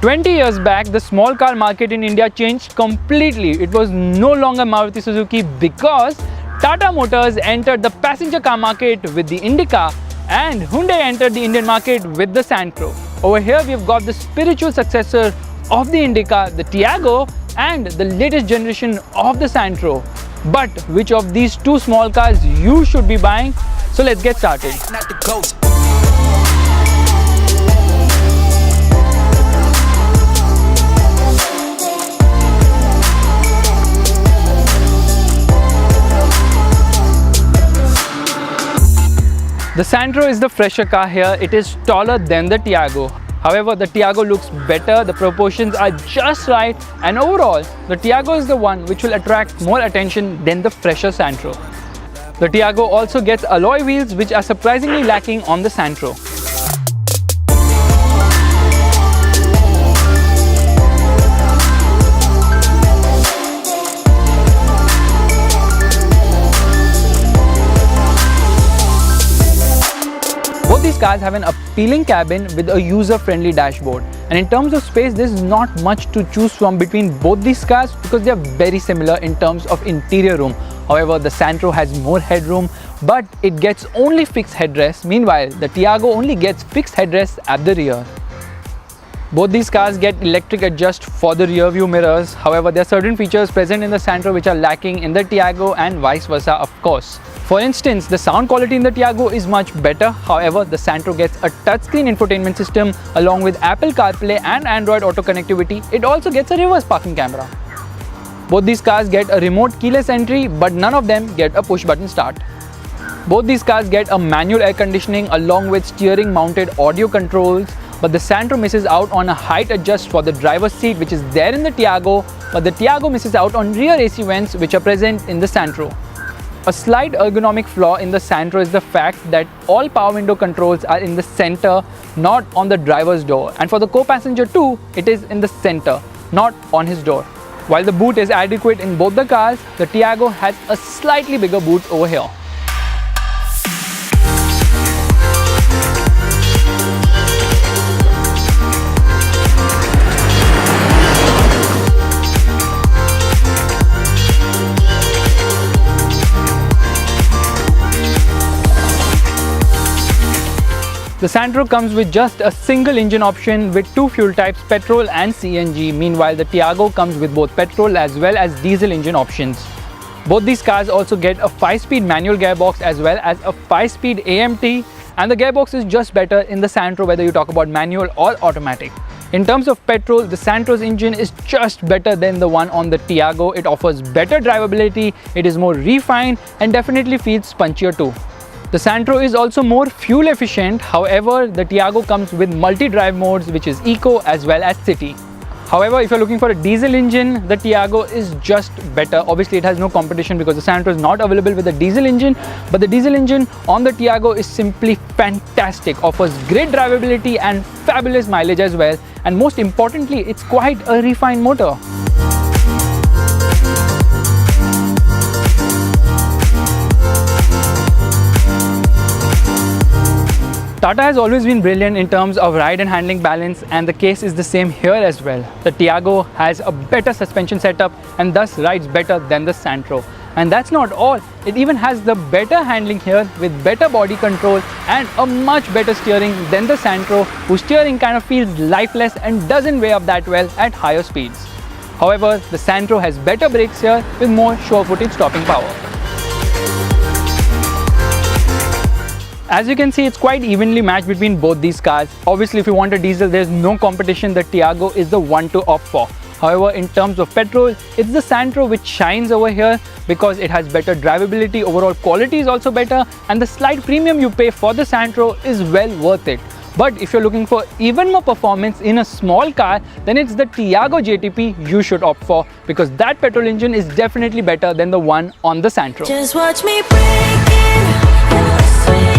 20 years back, the small car market in India changed completely. It was no longer Maruti Suzuki because Tata Motors entered the passenger car market with the Indica and Hyundai entered the Indian market with the Santro. Over here we've got the spiritual successor of the Indica, the Tiago, and the latest generation of the Santro. But which of these two small cars you should be buying? So let's get started. The Santro is the fresher car here. It is taller than the Tiago. However, the Tiago looks better, the proportions are just right, and overall, the Tiago is the one which will attract more attention than the fresher Santro. The Tiago also gets alloy wheels which are surprisingly lacking on the Santro. Both these cars have an appealing cabin with a user-friendly dashboard, and in terms of space there is not much to choose from between both these cars because they are very similar in terms of interior room. However, the Santro has more headroom, but it gets only fixed headrests. Meanwhile, the Tiago only gets fixed headrests at the rear. Both these cars get electric adjust for the rear view mirrors. However, there are certain features present in the Santro which are lacking in the Tiago and vice versa, of course. For instance, the sound quality in the Tiago is much better. However, the Santro gets a touchscreen infotainment system along with Apple CarPlay and Android Auto connectivity. It also gets a reverse parking camera. Both these cars get a remote keyless entry, but none of them get a push button start. Both these cars get a manual air conditioning along with steering mounted audio controls, but the Santro misses out on a height adjust for the driver's seat which is there in the Tiago, but the Tiago misses out on rear AC vents which are present in the Santro. A slight ergonomic flaw in the Santro is the fact that all power window controls are in the center, not on the driver's door, and for the co-passenger too, it is in the center, not on his door. While the boot is adequate in both the cars, the Tiago has a slightly bigger boot over here. The Santro comes with just a single engine option with two fuel types, petrol and CNG. Meanwhile, the Tiago comes with both petrol as well as diesel engine options. Both these cars also get a 5-speed manual gearbox as well as a 5-speed AMT, and the gearbox is just better in the Santro whether you talk about manual or automatic. In terms of petrol, the Santro's engine is just better than the one on the Tiago. It offers better drivability, it is more refined and definitely feels punchier too. The Santro is also more fuel efficient. However, the Tiago comes with multi-drive modes which is Eco as well as City. However, if you're looking for a diesel engine, the Tiago is just better. Obviously, it has no competition because the Santro is not available with a diesel engine, but the diesel engine on the Tiago is simply fantastic, offers great drivability and fabulous mileage as well, and most importantly, it's quite a refined motor. Tata has always been brilliant in terms of ride and handling balance, and the case is the same here as well. The Tiago has a better suspension setup and thus rides better than the Santro. And that's not all, it even has the better handling here with better body control and a much better steering than the Santro, whose steering kind of feels lifeless and doesn't weigh up that well at higher speeds. However, the Santro has better brakes here with more sure-footed stopping power. As you can see, it's quite evenly matched between both these cars. Obviously, if you want a diesel, there's no competition. The Tiago is the one to opt for. However, in terms of petrol, it's the Santro which shines over here because it has better drivability, overall quality is also better, and the slight premium you pay for the Santro is well worth it. But if you're looking for even more performance in a small car, then it's the Tiago JTP you should opt for because that petrol engine is definitely better than the one on the Santro. Just watch me break it.